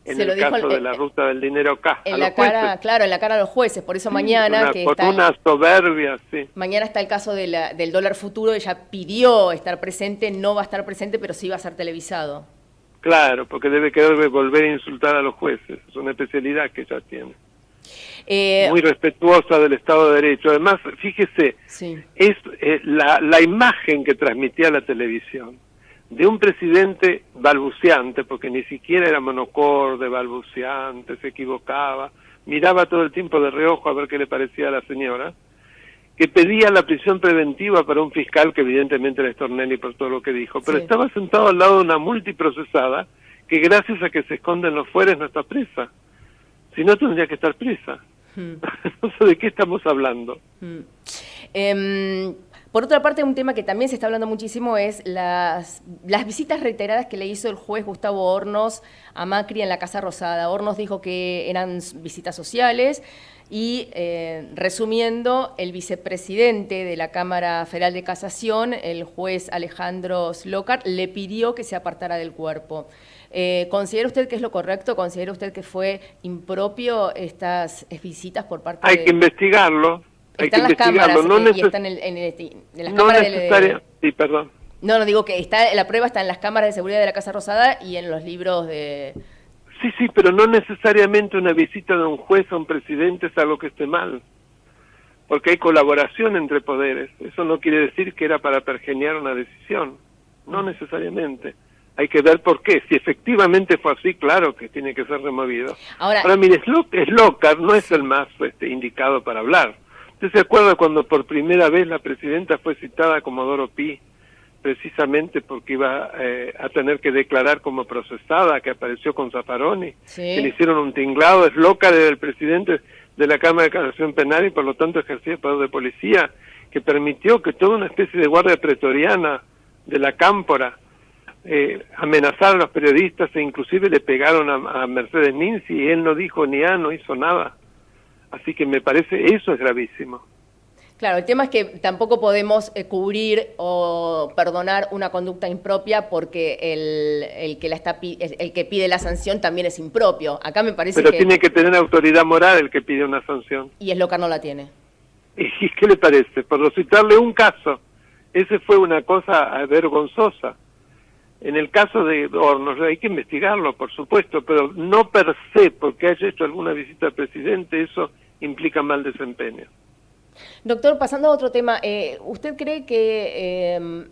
en el caso de la ruta del dinero acá. En la cara, claro, en la cara de los jueces. Por eso mañana una soberbia, sí. Mañana está el caso del dólar futuro. Ella pidió estar presente, no va a estar presente, pero sí va a ser televisado. Claro, porque debe querer volver a insultar a los jueces. Es una especialidad que ella tiene. Muy respetuosa del Estado de Derecho. Además, fíjese, es la imagen que transmitía la televisión de un presidente balbuceante, porque ni siquiera era monocorde, balbuceante, se equivocaba, miraba todo el tiempo de reojo a ver qué le parecía a la señora, que pedía la prisión preventiva para un fiscal que evidentemente era Stornelli por todo lo que dijo, pero estaba sentado al lado de una multiprocesada que gracias a que se esconden los fueres no está presa. Si no, tendría que estar presa. No sé de qué estamos hablando. Por otra parte, un tema que también se está hablando muchísimo es las visitas reiteradas que le hizo el juez Gustavo Hornos a Macri en la Casa Rosada. Hornos dijo que eran visitas sociales y, resumiendo, el vicepresidente de la Cámara Federal de Casación, el juez Alejandro Slokar, le pidió que se apartara del cuerpo. ¿Considera usted que es lo correcto? ¿Considera usted que fue impropio estas visitas por parte de...? Hay que investigarlo. Están las cámaras, y están en las cámaras Sí, perdón. No, digo que la prueba está en las cámaras de seguridad de la Casa Rosada y en los libros de... Sí, pero no necesariamente una visita de un juez a un presidente es algo que esté mal, porque hay colaboración entre poderes. Eso no quiere decir que era para pergeñar una decisión, no necesariamente. Hay que ver por qué. Si efectivamente fue así, claro que tiene que ser removido. Ahora mire, Slokar no es el más indicado para hablar. ¿Usted se acuerda cuando por primera vez la presidenta fue citada a Comodoro Pi, precisamente porque iba a tener que declarar como procesada, que apareció con Zaffaroni, que le hicieron un tinglado? Slokar era el presidente de la Cámara de Casación Penal y por lo tanto ejercía el poder de policía, que permitió que toda una especie de guardia pretoriana de la Cámpora, amenazar a los periodistas e inclusive le pegaron a Mercedes Ninzi y él no dijo ni A, no hizo nada. Así que me parece, eso es gravísimo. Claro, el tema es que tampoco podemos cubrir o perdonar una conducta impropia porque el que pide la sanción también es impropio. Acá me parece Pero que... tiene que tener autoridad moral el que pide una sanción. Y Eslocar no la tiene. ¿Y qué le parece? Por citarle un caso, ese fue una cosa vergonzosa. En el caso de Hornos hay que investigarlo, por supuesto, pero no per se, porque haya hecho alguna visita al presidente, eso implica mal desempeño. Doctor, pasando a otro tema, ¿usted cree que,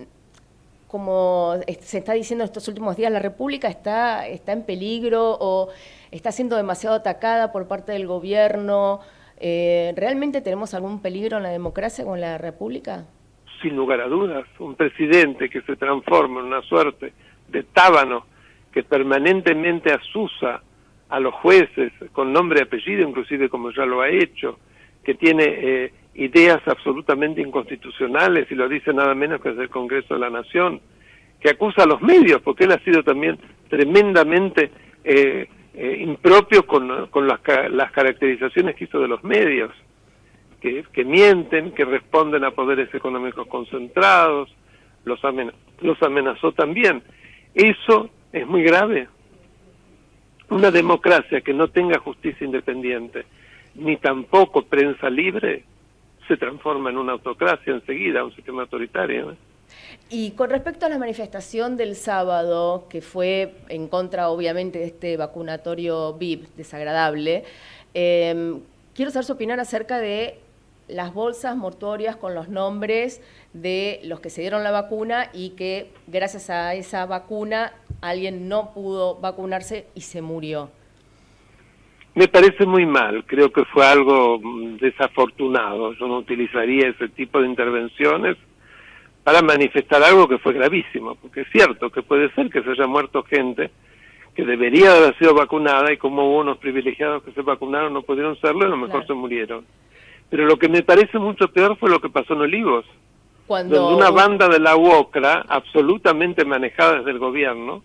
como se está diciendo estos últimos días, la República está en peligro o está siendo demasiado atacada por parte del gobierno? ¿Realmente tenemos algún peligro en la democracia con la República? Sin lugar a dudas, un presidente que se transforma en una suerte de tábano que permanentemente asusa a los jueces con nombre y apellido, inclusive como ya lo ha hecho, que tiene ideas absolutamente inconstitucionales, y lo dice nada menos que es el Congreso de la Nación, que acusa a los medios, porque él ha sido también tremendamente impropio con las caracterizaciones que hizo de los medios, que mienten, que responden a poderes económicos concentrados, los amenazó también. Eso es muy grave. Una democracia que no tenga justicia independiente, ni tampoco prensa libre, se transforma en una autocracia enseguida, un sistema autoritario. Y con respecto a la manifestación del sábado, que fue en contra, obviamente, de este vacunatorio VIP desagradable, quiero saber su opinión acerca de las bolsas mortuorias con los nombres de los que se dieron la vacuna y que gracias a esa vacuna alguien no pudo vacunarse y se murió. Me parece muy mal, creo que fue algo desafortunado. Yo no utilizaría ese tipo de intervenciones para manifestar algo que fue gravísimo, porque es cierto que puede ser que se haya muerto gente que debería haber sido vacunada y como hubo unos privilegiados que se vacunaron no pudieron serlo y a lo mejor se murieron. Pero lo que me parece mucho peor fue lo que pasó en Olivos, donde una banda de la UOCRA, absolutamente manejada desde el gobierno,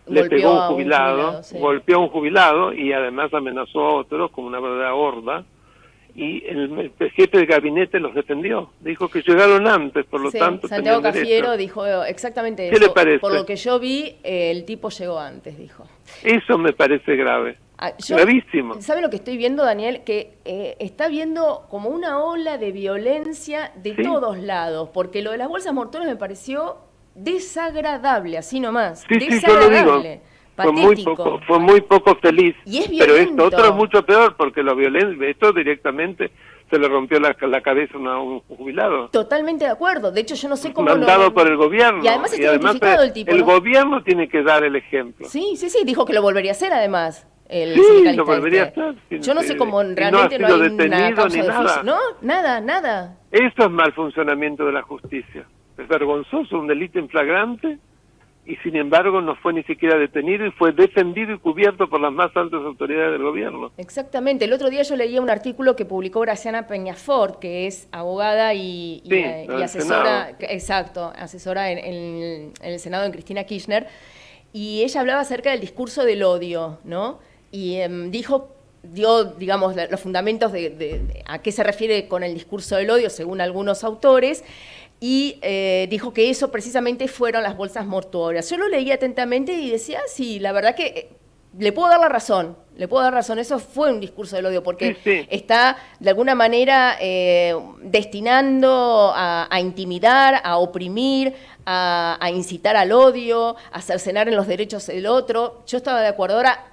le pegó a un jubilado, golpeó a un jubilado y además amenazó a otros como una verdadera horda, y el jefe de gabinete los defendió, dijo que llegaron antes, por lo tanto Santiago Cafiero dijo exactamente eso. ¿Qué le parece? Por lo que yo vi, el tipo llegó antes, dijo. Eso me parece grave. Gravísimo. ¿Sabe lo que estoy viendo, Daniel? Que está viendo como una ola de violencia de todos lados, porque lo de las bolsas mortuorias me pareció desagradable, así nomás. Sí, yo lo digo. Patético. Fue muy poco feliz. Y es pero violento. esto otro es mucho peor, porque esto directamente se le rompió la cabeza a un jubilado. Totalmente de acuerdo. De hecho, yo no sé cómo mandado por el gobierno. Y además está identificado el tipo. El gobierno tiene que dar el ejemplo. Sí, dijo que lo volvería a hacer además. Sí, lo volvería a hacer. Yo no sé cómo realmente no hay una causa de oficio. No, nada. Eso es mal funcionamiento de la justicia. Es vergonzoso, un delito en flagrante, y sin embargo no fue ni siquiera detenido y fue defendido y cubierto por las más altas autoridades del gobierno. Exactamente. El otro día yo leía un artículo que publicó Graciana Peñafort, que es abogada y asesora, asesora en el Senado en Cristina Kirchner, y ella hablaba acerca del discurso del odio, ¿no? Y dio, digamos, los fundamentos de a qué se refiere con el discurso del odio, según algunos autores, y dijo que eso precisamente fueron las bolsas mortuorias. Yo lo leí atentamente y decía, sí, la verdad que le puedo dar la razón, eso fue un discurso del odio, porque está de alguna manera destinando a intimidar, a oprimir, a incitar al odio, a cercenar en los derechos del otro. Yo estaba de acuerdo. Ahora,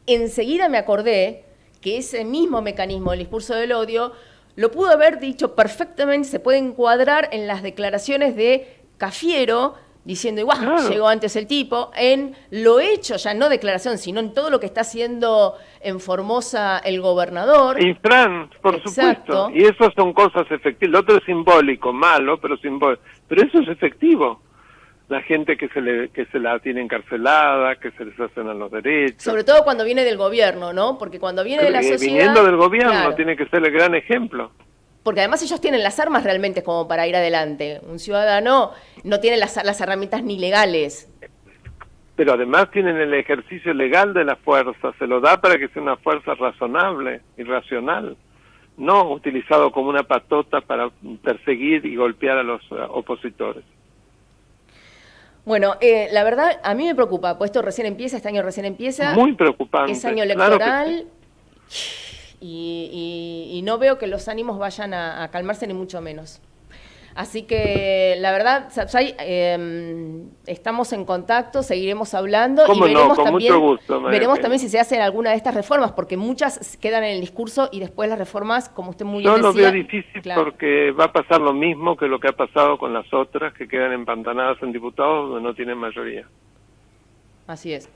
enseguida me acordé que ese mismo mecanismo del discurso del odio lo pudo haber dicho perfectamente, se puede encuadrar en las declaraciones de Cafiero, diciendo, igual, llegó antes el tipo, en lo hecho, ya no declaración, sino en todo lo que está haciendo en Formosa el gobernador. Y Fran, por supuesto, y eso son cosas efectivas. Lo otro es simbólico, malo, pero simbólico. Pero eso es efectivo. La gente que se la tiene encarcelada, que se les hacen a los derechos. Sobre todo cuando viene del gobierno, ¿no? Porque cuando viene de la sociedad... Viniendo del gobierno tiene que ser el gran ejemplo. Porque además ellos tienen las armas realmente como para ir adelante. Un ciudadano no tiene las herramientas ni legales. Pero además tienen el ejercicio legal de la fuerza, se lo da para que sea una fuerza razonable y racional, no utilizado como una patota para perseguir y golpear a los opositores. Bueno, la verdad, a mí me preocupa, pues esto recién empieza, este año recién empieza. Muy preocupante. Es año electoral, claro que sí. y no veo que los ánimos vayan a calmarse, ni mucho menos. Así que, la verdad, Sapsay, estamos en contacto, seguiremos hablando y veremos, mucho gusto, veremos también si se hacen alguna de estas reformas, porque muchas quedan en el discurso y después las reformas, como usted muy bien decía... Yo lo veo difícil, claro, porque va a pasar lo mismo que lo que ha pasado con las otras, que quedan empantanadas en diputados donde no tienen mayoría. Así es.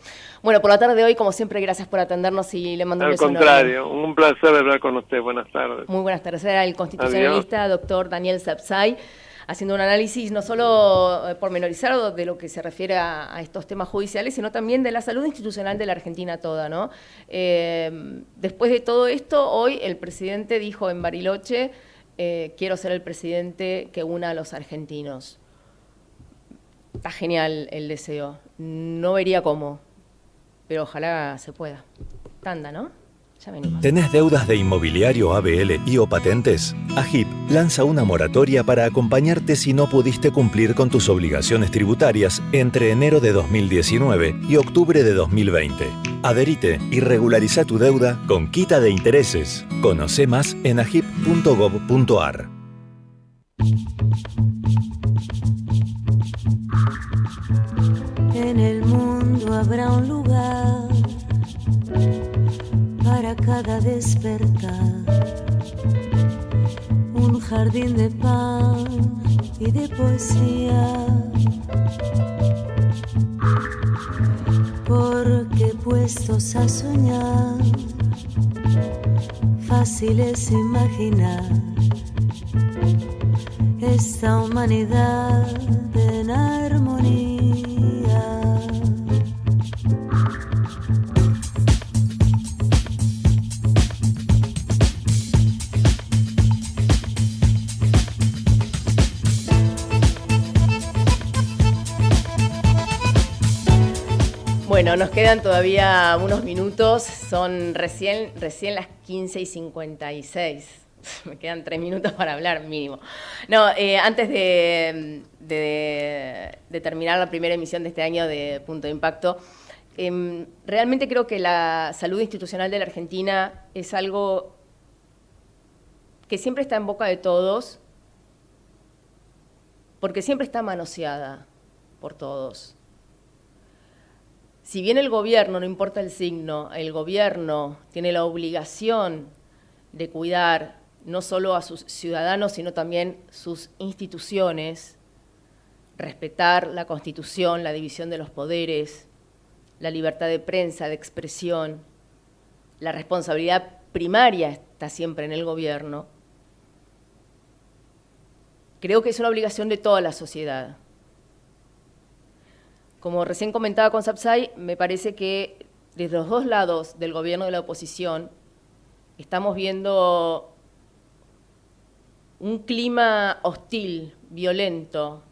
Bueno, por la tarde de hoy, como siempre, gracias por atendernos y le mando un beso enorme. Al contrario, un placer hablar con usted. Buenas tardes. Muy buenas tardes. Era el constitucionalista doctor Daniel Sapsay, haciendo un análisis no solo pormenorizado de lo que se refiere a estos temas judiciales, sino también de la salud institucional de la Argentina toda, ¿no? Después de todo esto, hoy el presidente dijo en Bariloche, quiero ser el presidente que una a los argentinos. Está genial el deseo. No vería cómo, pero ojalá se pueda. Tanda, ¿no? Ya venimos. ¿Tenés deudas de inmobiliario ABL y o patentes? AGIP lanza una moratoria para acompañarte si no pudiste cumplir con tus obligaciones tributarias entre enero de 2019 y octubre de 2020. Adherite y regulariza tu deuda con quita de intereses. Conoce más en agip.gov.ar. En el mundo habrá un lugar para cada despertar, un jardín de pan y de poesía, porque puestos a soñar, fácil es imaginar esta humanidad en armonía. Bueno, nos quedan todavía unos minutos, son recién las 15:56. Me quedan 3 minutos para hablar, mínimo. No, antes de terminar la primera emisión de este año de Punto de Impacto, realmente creo que la salud institucional de la Argentina es algo que siempre está en boca de todos, porque siempre está manoseada por todos. Si bien el gobierno, no importa el signo, el gobierno tiene la obligación de cuidar no solo a sus ciudadanos, sino también sus instituciones, respetar la Constitución, la división de los poderes, la libertad de prensa, de expresión, la responsabilidad primaria está siempre en el gobierno. Creo que es una obligación de toda la sociedad. Como recién comentaba con Sapsay, me parece que desde los dos lados del gobierno y de la oposición estamos viendo un clima hostil, violento,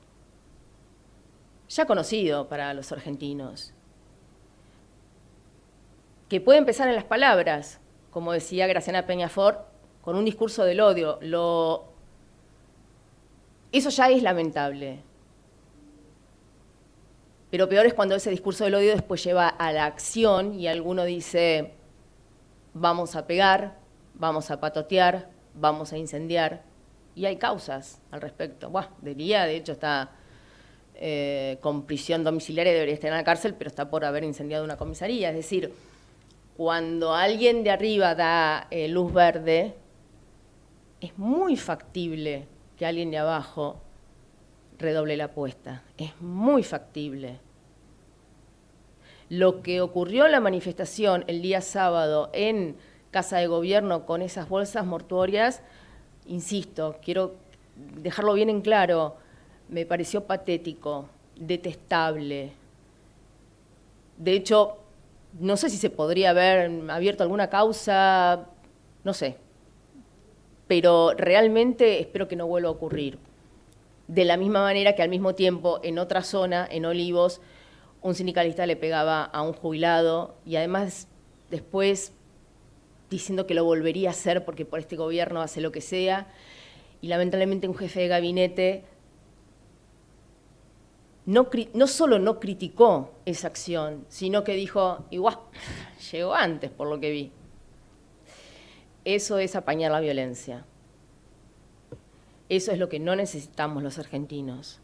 ya conocido para los argentinos, que puede empezar en las palabras, como decía Graciana Peñafort, con un discurso del odio. Eso ya es lamentable. Pero peor es cuando ese discurso del odio después lleva a la acción y alguno dice, vamos a pegar, vamos a patotear, vamos a incendiar. Y hay causas al respecto. Debería, de hecho, está con prisión domiciliaria, debería estar en la cárcel, pero está por haber incendiado una comisaría. Es decir, cuando alguien de arriba da luz verde, es muy factible que alguien de abajo redoble la apuesta. Es muy factible. Lo que ocurrió en la manifestación el día sábado en Casa de Gobierno con esas bolsas mortuorias, insisto, quiero dejarlo bien en claro, me pareció patético, detestable. De hecho, no sé si se podría haber abierto alguna causa, no sé. pero realmente espero que no vuelva a ocurrir. De la misma manera que al mismo tiempo en otra zona, en Olivos, un sindicalista le pegaba a un jubilado y además después diciendo que lo volvería a hacer porque por este gobierno hace lo que sea, y lamentablemente un jefe de gabinete no solo no criticó esa acción, sino que dijo, igual, llegó antes por lo que vi. Eso es apañar la violencia. Eso es lo que no necesitamos los argentinos.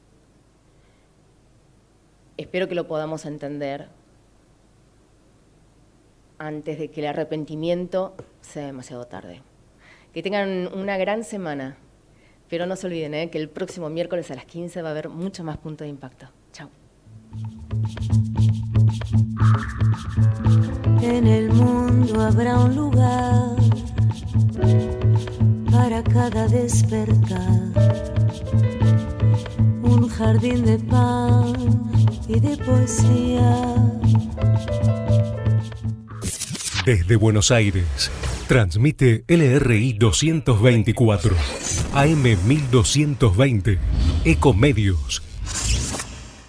Espero que lo podamos entender antes de que el arrepentimiento sea demasiado tarde. Que tengan una gran semana, pero no se olviden que el próximo miércoles a las 15 va a haber mucho más Punto de Impacto. Chao. En el mundo habrá un lugar para cada despertar, un jardín de pan y de poesía. Desde Buenos Aires, transmite LRI 224, AM 1220, Ecomedios.